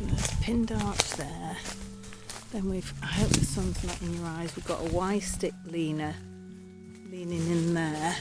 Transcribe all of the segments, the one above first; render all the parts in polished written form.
So there's a pinned arch there. Then I hope the sun's not in your eyes, we've got a Y-stick leaner leaning in there.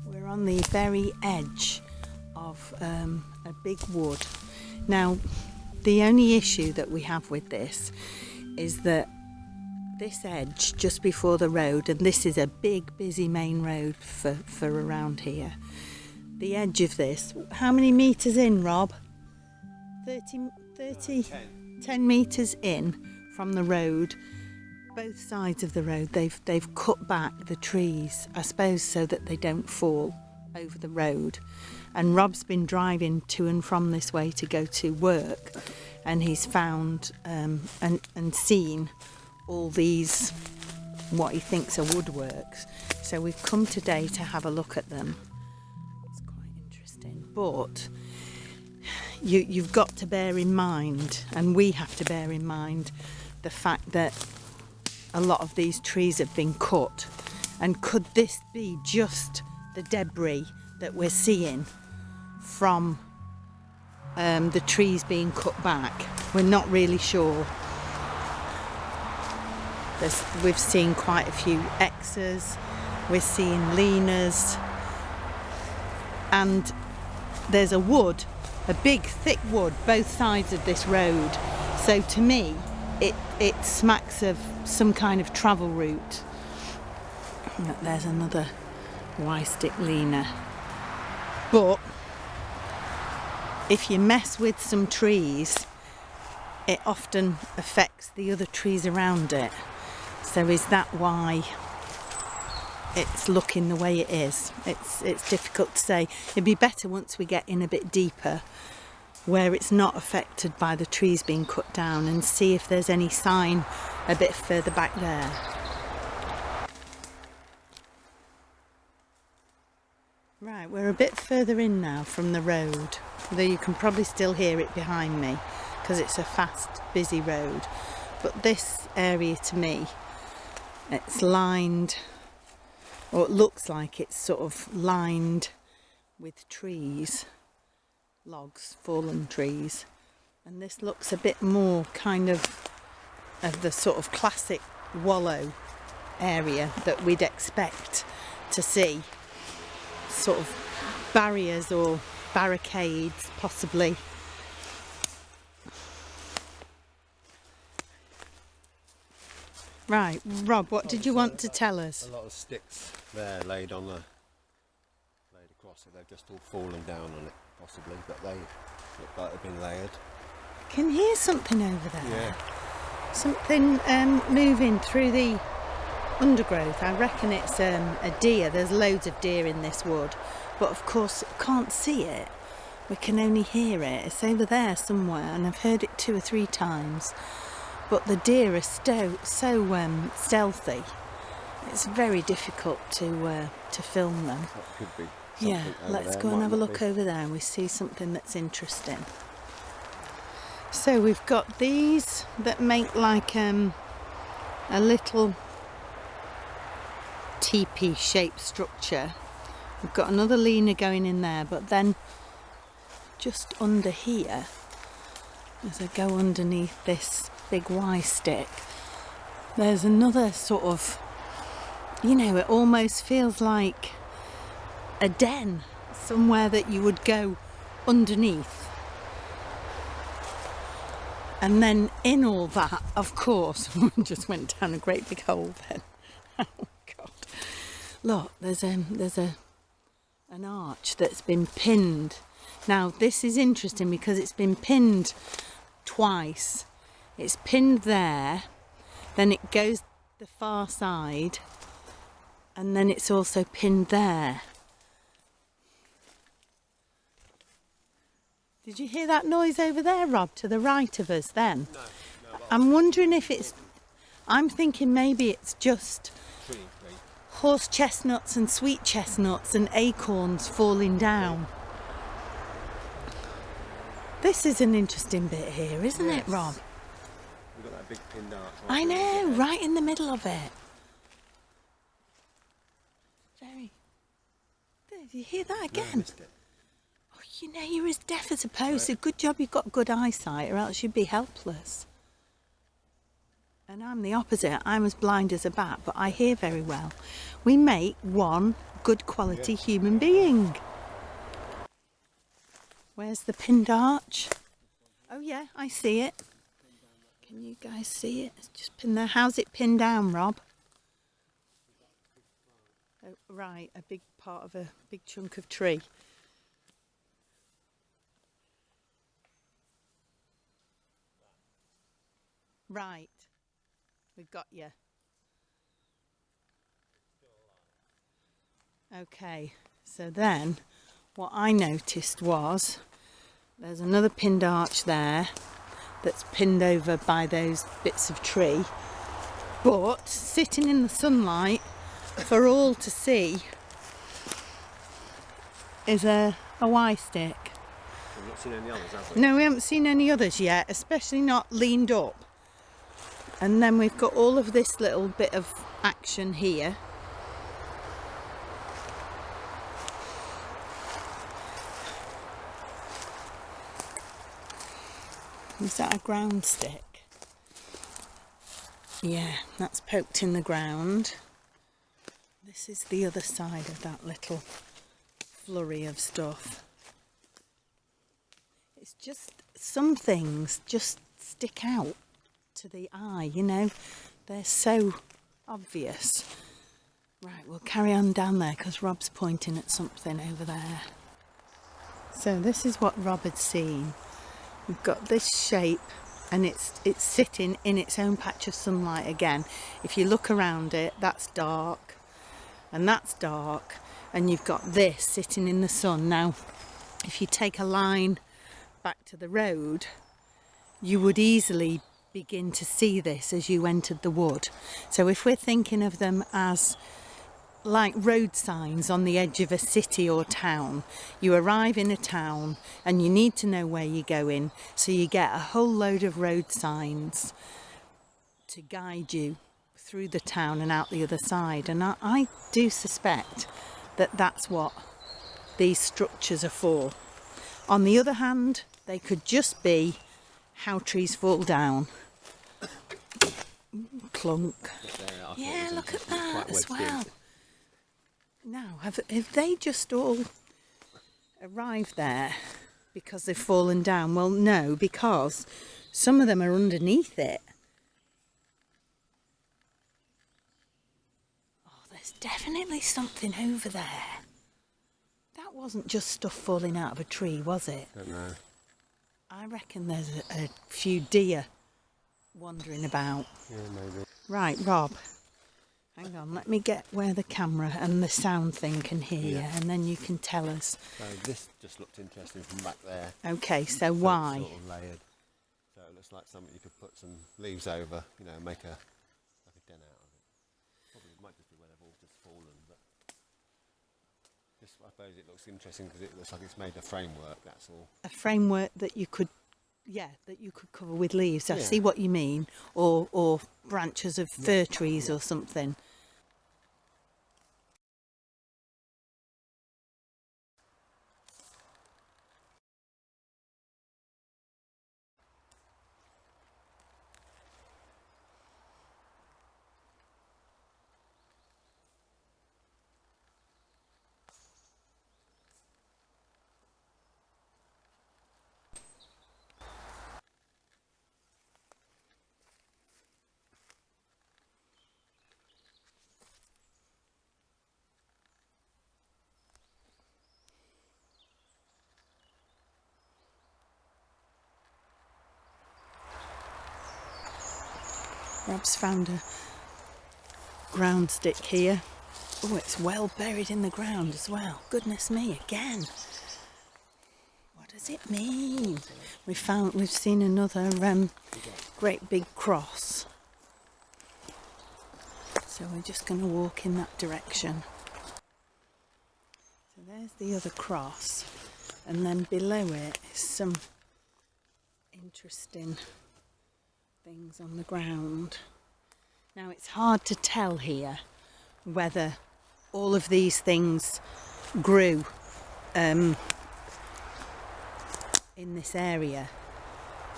We're on the very edge of a big wood. Now, the only issue that we have with this is that this edge just before the road, and this is a big busy main road for around here, the edge of this, how many metres in, Rob? 10 metres in from the road. Both sides of the road they've cut back the trees, I suppose so that they don't fall over the road. And Rob's been driving to and from this way to go to work, and he's found and seen all these, what he thinks are woodworks. So we've come today to have a look at them. It's quite interesting. But you've got to bear in mind, and we have to bear in mind, the fact that a lot of these trees have been cut. And could this be just the debris that we're seeing from the trees being cut back? We're not really sure. We've seen quite a few X's, we're seeing leaners, and there's a wood, a big thick wood, both sides of this road. So to me, it smacks of some kind of travel route. Look, there's another Y-stick leaner. But if you mess with some trees, it often affects the other trees around it. So is that why it's looking the way it is? It's difficult to say. It'd be better once we get in a bit deeper, where it's not affected by the trees being cut down, and see if there's any sign a bit further back there. Right, we're a bit further in now from the road, though you can probably still hear it behind me because it's a fast, busy road. But this area, to me, it's lined, or it looks like it's sort of lined with trees, logs, fallen trees. And this looks a bit more kind of the sort of classic wallow area that we'd expect to see. Sort of barriers or barricades, possibly. Right, Rob, what did you want to tell us? A lot of sticks there laid across, so they've just all fallen down on it, possibly, but they look like they've been layered. I can hear something over there. Yeah. Something moving through the undergrowth. I reckon it's a deer. There's loads of deer in this wood, but of course can't see it. We can only hear it. It's over there somewhere, and I've heard it 2 or 3 times. But the deer are so stealthy. It's very difficult to film them. That could be. Yeah, let's go and have a look over there, and we see something that's interesting. So we've got these that make like a little teepee shaped structure. We've got another leaner going in there, but then just under here, as I go underneath this big Y-stick, there's another sort of, you know, it almost feels like a den, somewhere that you would go underneath. And then in all that, of course, we just went down a great big hole then. Oh God. Look, there's an arch that's been pinned. Now this is interesting because it's been pinned twice. It's pinned there, then it goes the far side, and then it's also pinned there. Did you hear that noise over there, Rob, to the right of us then? No. I'm wondering if it's, I'm thinking maybe it's just horse chestnuts and sweet chestnuts and acorns falling down. This is an interesting bit here, isn't it, Rob? We've got that big pinned arch. I know, right in the middle of it. Very. Did you hear that again? No, I missed it. Oh, You know, you're as deaf as a post. Right. A good job you've got good eyesight, or else you'd be helpless. And I'm the opposite. I'm as blind as a bat, but I hear very well. We make one good quality human being. Where's the pinned arch? Oh yeah, I see it. Can you guys see it? It's just pinned there. How's it pinned down, Rob? Oh, right, a big part of a big chunk of tree. Right, we've got you. Okay, so then what I noticed was there's another pinned arch there that's pinned over by those bits of tree, but sitting in the sunlight for all to see is a Y stick. We've not seen any others, have we? No, we haven't seen any others yet, especially not leaned up. And then we've got all of this little bit of action here. Is that a ground stick? Yeah, that's poked in the ground. This is the other side of that little flurry of stuff. It's just, some things just stick out to the eye, you know. They're so obvious. Right, we'll carry on down there because Rob's pointing at something over there. So this is what Rob had seen. We've got this shape and it's sitting in its own patch of sunlight again. If you look around it, that's dark and that's dark, and you've got this sitting in the sun. Now, if you take a line back to the road, you would easily begin to see this as you entered the wood. So if we're thinking of them as like road signs on the edge of a city or town, you arrive in a town and you need to know where you're going, so you get a whole load of road signs to guide you through the town and out the other side. And I do suspect that that's what these structures are for. On the other hand, they could just be how trees fall down. Clunk. Yeah, look at that as well. Now, have they just all arrived there because they've fallen down? Well, no, because some of them are underneath it. Oh, there's definitely something over there. That wasn't just stuff falling out of a tree, was it? Don't know. I reckon there's a few deer wandering about. Yeah, maybe. Right, Rob. Hang on, let me get where the camera and the sound thing can hear you, and then you can tell us. So this just looked interesting from back there. Okay, so why? Sort of layered. So it looks like something you could put some leaves over, you know, make a den out of it. Probably it might just be where they've all just fallen, but this, I suppose it looks interesting because it looks like it's made a framework, that's all. A framework that you could, that you could cover with leaves. I see what you mean, or branches of fir trees or something. Rob's found a ground stick here. Oh, it's well buried in the ground as well. Goodness me, again. What does it mean? We've seen another great big cross. So we're just going to walk in that direction. So there's the other cross, and then below it is some interesting things on the ground. Now it's hard to tell here whether all of these things grew in this area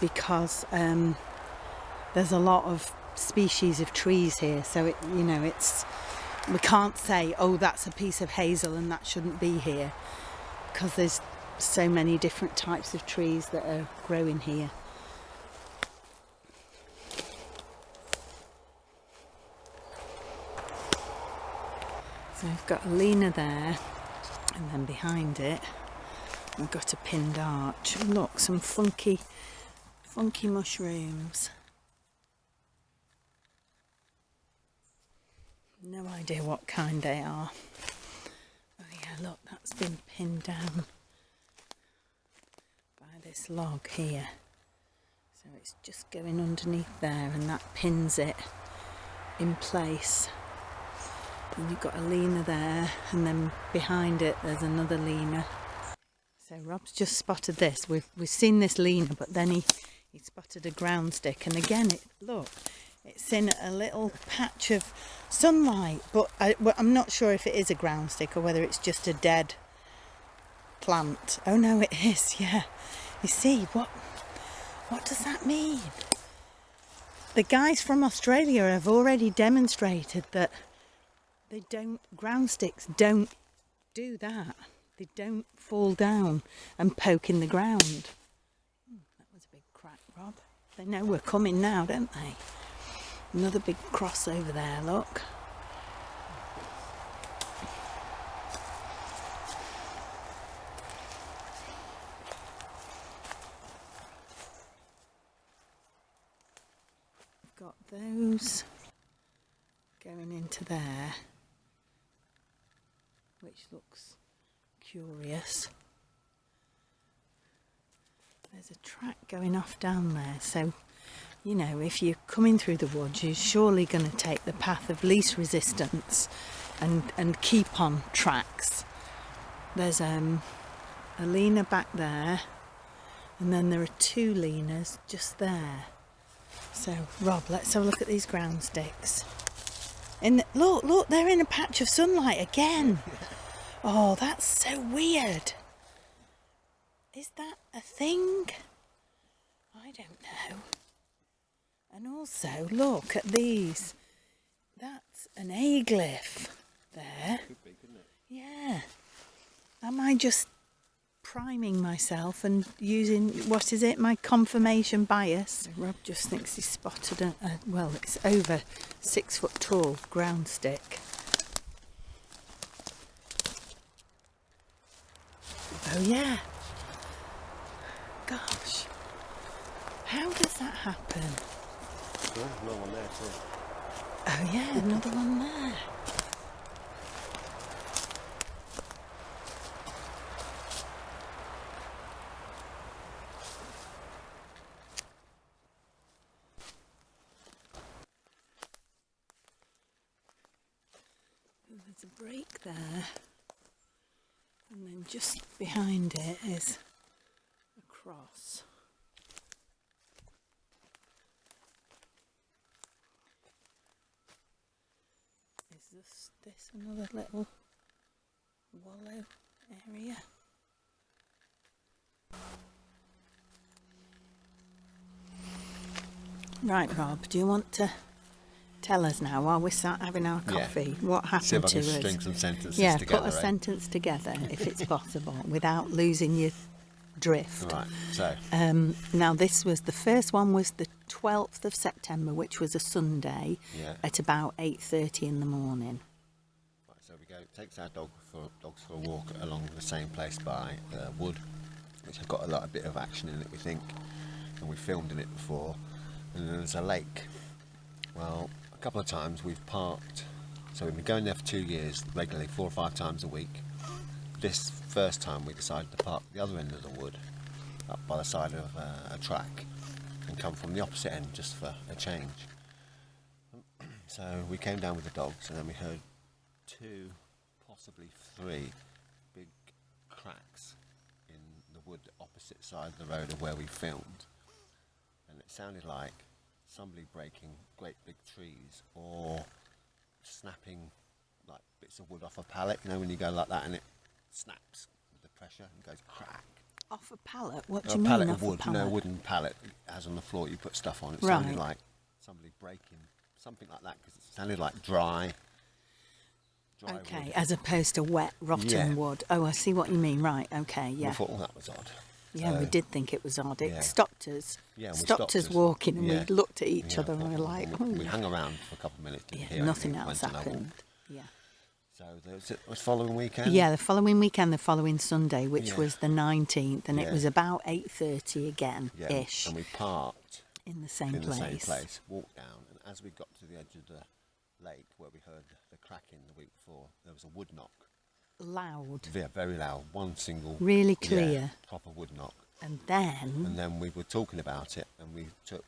because there's a lot of species of trees here, so we can't say, oh, that's a piece of hazel and that shouldn't be here, because there's so many different types of trees that are growing here. So I've got a lena there, and then behind it we've got a pinned arch. Look, some funky mushrooms. No idea what kind they are. Oh yeah, look, that's been pinned down by this log here. So it's just going underneath there, and that pins it in place. And you've got a lena there, and then behind it there's another lena. So Rob's just spotted this. We've seen this lena, but then he spotted a ground stick, and again it's in a little patch of sunlight, but I'm not sure if it is a ground stick or whether it's just a dead plant. Oh no, it is, yeah. You see, what does that mean? The guys from Australia have already demonstrated that ground sticks don't do that. They don't fall down and poke in the ground. That was a big crack, Rob. They know we're coming now, don't they? Another big cross over there, look. We've got those going into there, which looks curious. There's a track going off down there, so if you're coming through the woods, you're surely going to take the path of least resistance and keep on tracks. There's a lena back there, and then there are two lenas just there. So Rob, let's have a look at these ground sticks. Look, they're in a patch of sunlight again. Oh, that's so weird. Is that a thing? I don't know. And also, look at these. That's an aglyph there. Could be, couldn't it? Yeah. Am I just priming myself and using, my confirmation bias? Rob just thinks he's spotted it's over 6 foot tall ground stick. Oh yeah. Gosh. How does that happen? Yeah, another one there too. Oh yeah, another one there. There's a break there, and then just behind it is a cross. Is this another little wallow area? Right, Rob, do you want to tell us now, while we start having our coffee, what happened See if I to can us? string some sentences Yeah, together. put a sentence together if it's possible without losing your drift. Right, so Now the first one was the 12th of September, which was a Sunday, at about 8:30 in the morning. right, so we takes our dogs for a walk along the same place by wood, which has got a bit of action in it, we think, and we filmed in it before. And then there's a lake. Well, a couple of times we've parked, so we've been going there for 2 years, regularly 4 or 5 times a week. This first time we decided to park the other end of the wood, up by the side of a track, and come from the opposite end just for a change. So we came down with the dogs, and then we heard 2, possibly 3 big cracks in the wood opposite side of the road of where we filmed, and it sounded like somebody breaking great big trees or snapping like bits of wood off a pallet, when you go like that and it snaps with the pressure and goes crack. Off a pallet? What do A you pallet mean of off wood, a pallet? no wooden pallet as on the floor. You put stuff on. It Right. sounded like somebody breaking something like that because it sounded like dry Okay, wood. as opposed to wet, rotten Yeah. wood. Oh, I see what you mean. Right, okay, We yeah. thought, oh, that was odd. Yeah, we So- did think it was odd. It Yeah. stopped us. Yeah, and we stopped us walking, and Yeah. we looked at each Yeah, other, and we were like, we oh. hung around for a couple of minutes. Didn't Yeah, hear nothing anything, else went on our walk. happened. Yeah. So it was following weekend. Yeah, the following weekend, the following Sunday, which Yeah. was the 19th, and it Yeah. was about 8:30 again, Yeah, ish, and we parked in the same in place. the same place, walked down, and as we got to the edge of the lake where we heard the cracking the week before, there was a wood knock. Loud, Yeah, very loud, one single. really yeah, clear. proper wood knock. And then, And then we were talking about it, and we took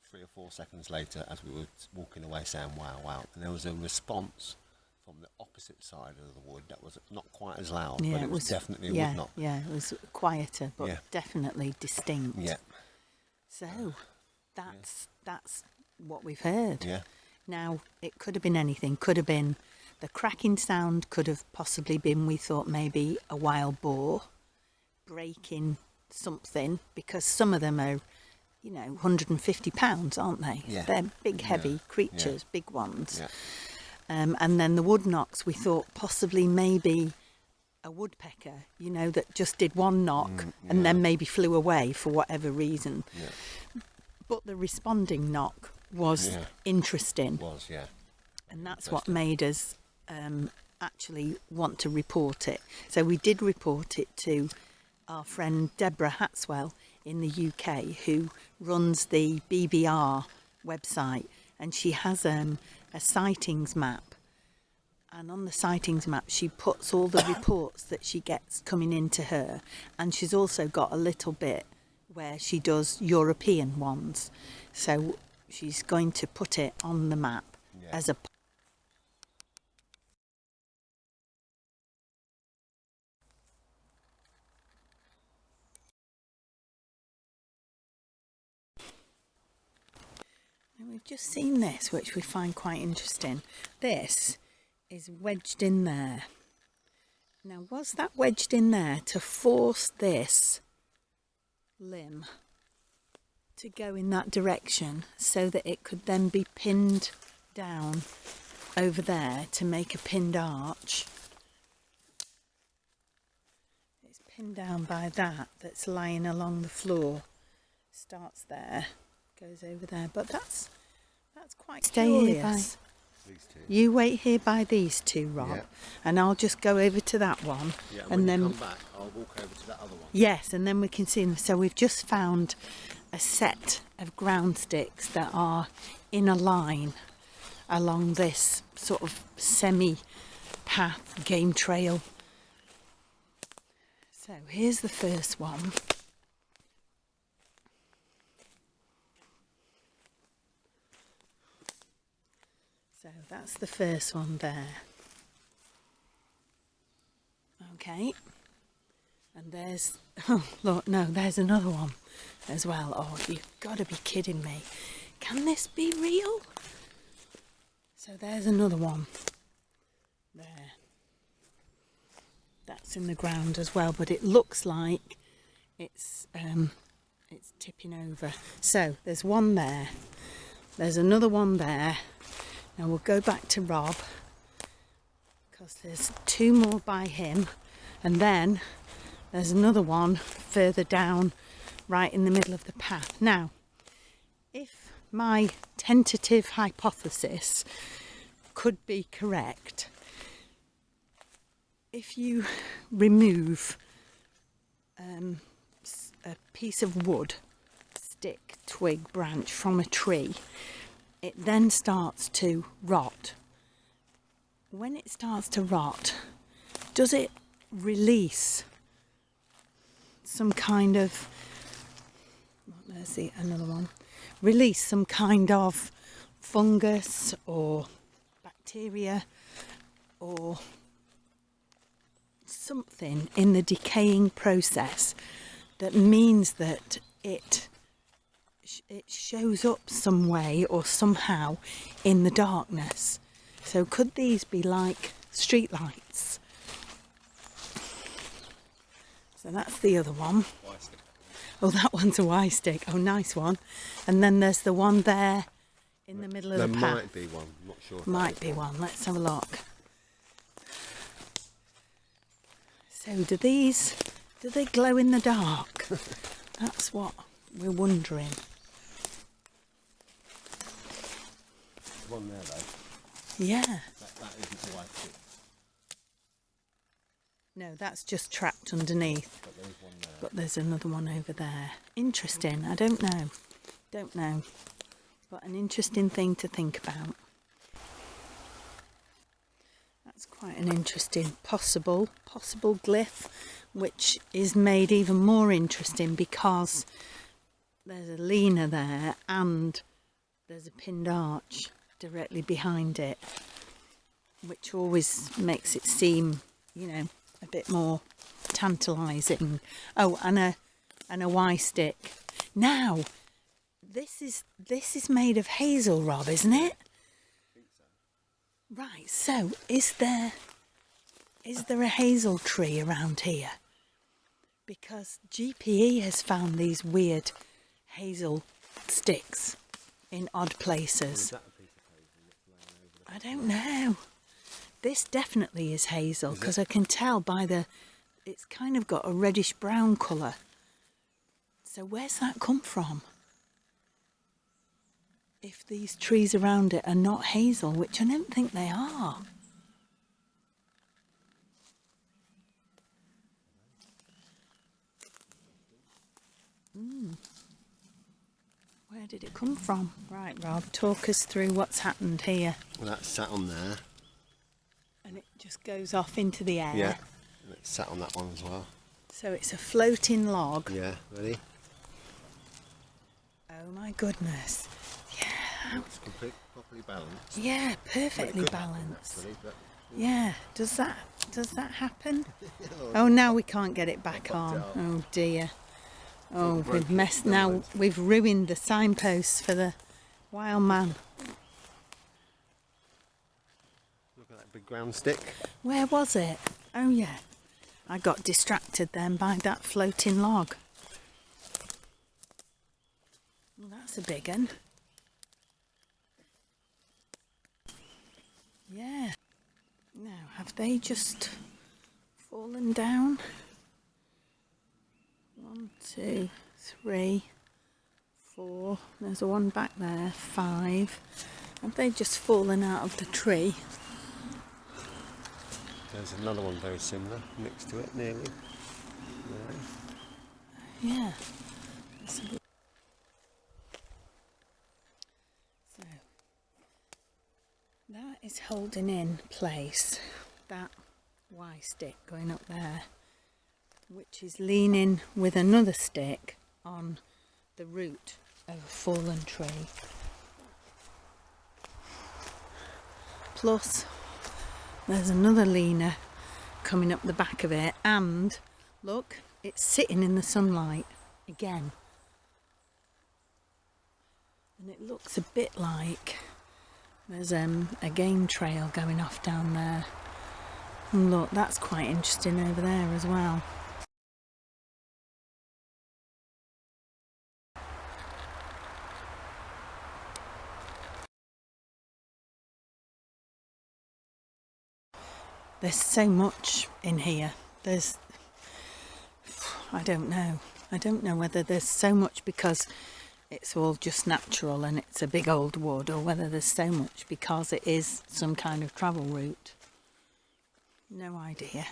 3 or 4 seconds later as we were walking away saying, wow, wow. And there was a response from the opposite side of the wood that was not quite as loud, yeah, but it was definitely a yeah, wood knock. yeah, it was quieter, but Yeah. definitely distinct. Yeah, So, that's what we've heard. yeah, Now, it could have been anything. Could have been the cracking sound, could have possibly been, we thought, maybe a wild boar breaking something, because some of them are, 150 pounds, aren't they? Yeah. They're big, heavy Yeah. creatures, big ones. yeah. And then the wood knocks, we thought possibly maybe a woodpecker, that just did one knock and then maybe flew away for whatever reason. Yeah. But the responding knock was Yeah. interesting. It was, yeah. And that's what made us actually want to report it. So we did report it to our friend Deborah Hatswell in the UK, who runs the BBR website, and she has a sightings map. And on the sightings map, she puts all the reports that she gets coming into her, and she's also got a little bit where she does European ones. So she's going to put it on the map Yeah. as a And we've just seen this, which we find quite interesting. This is wedged in there. Now, was that wedged in there to force this limb to go in that direction so that it could then be pinned down over there to make a pinned arch? It's pinned down by that's lying along the floor. Starts there, goes over there, but that's quite curious. These two. You wait here by these two, Rob, Yeah. and I'll just go over to that one, Yeah, and when then you come back, I'll walk over to that other one. yes, and then we can see them. So we've just found a set of ground sticks that are in a line along this sort of semi-path game trail. So here's the first one. So that's the first one there. Okay. And there's, oh, look, no, there's another one as well. Oh, you've got to be kidding me. Can this be real? So there's another one there. That's in the ground as well, but it looks like it's tipping over. So there's one there. There's another one there. Now we'll go back to Rob, because there's two more by him, and then there's another one further down right in the middle of the path. Now, if my tentative hypothesis could be correct, if you remove a piece of wood, stick, twig, branch from a tree, it then starts to rot. When it starts to rot, does it release some kind of, there's another one, release some kind of fungus or bacteria or something in the decaying process that means that it shows up some way or somehow in the darkness? So could these be like street lights? So that's the other one. Why stick? Oh, that one's a Y stick. Oh, nice one. And then there's the one there in the middle of the path. There might be one, I'm not sure. Might be one. Let's have a look. So do they glow in the dark? That's what we're wondering. One there though. Yeah. That isn't a white stick. No, that's just trapped underneath. But there's one there. But there's another one over there. Interesting. I don't know. Don't know. But an interesting thing to think about. That's quite an interesting possible glyph, which is made even more interesting because there's a lena there and there's a pinned arch directly behind it, which always makes it seem, you know, a bit more tantalising. Oh, and a Y stick. Now, this is made of hazel, Rob, isn't it? Right. So, is there a hazel tree around here? Because GPE has found these weird hazel sticks in odd places. I don't know. This definitely is hazel because I can tell by it's kind of got a reddish brown colour. So where's that come from? If these trees around it are not hazel, which I don't think they are. Where did it come from? Right, Rob, talk us through what's happened here. Well, that's sat on there. And it just goes off into the air. Yeah, and it's sat on that one as well. So it's a floating log. Yeah, ready? Oh my goodness. Yeah. It's properly balanced. Yeah, perfectly balanced. Actually, but Yeah. Does that happen? Oh, now we can't get it back on. Oh dear. Oh, we've messed now. We've ruined the signposts for the wild man. look at that big ground stick. Where was it? Oh yeah. I got distracted then by that floating log. Well, that's a big one. Yeah. Now, have they just fallen down? 1, 2, 3, 4. There's a one back there. 5. Have they just fallen out of the tree? There's another one very similar next to it, nearly. Yeah. So that is holding in place that Y stick going up there, which is leaning with another stick on the root of a fallen tree. Plus, there's another leaner coming up the back of it, and look, it's sitting in the sunlight again. And it looks a bit like there's a game trail going off down there. And look, that's quite interesting over there as well. There's so much in here. I don't know. I don't know whether there's so much because it's all just natural and it's a big old wood, or whether there's so much because it is some kind of travel route. No idea.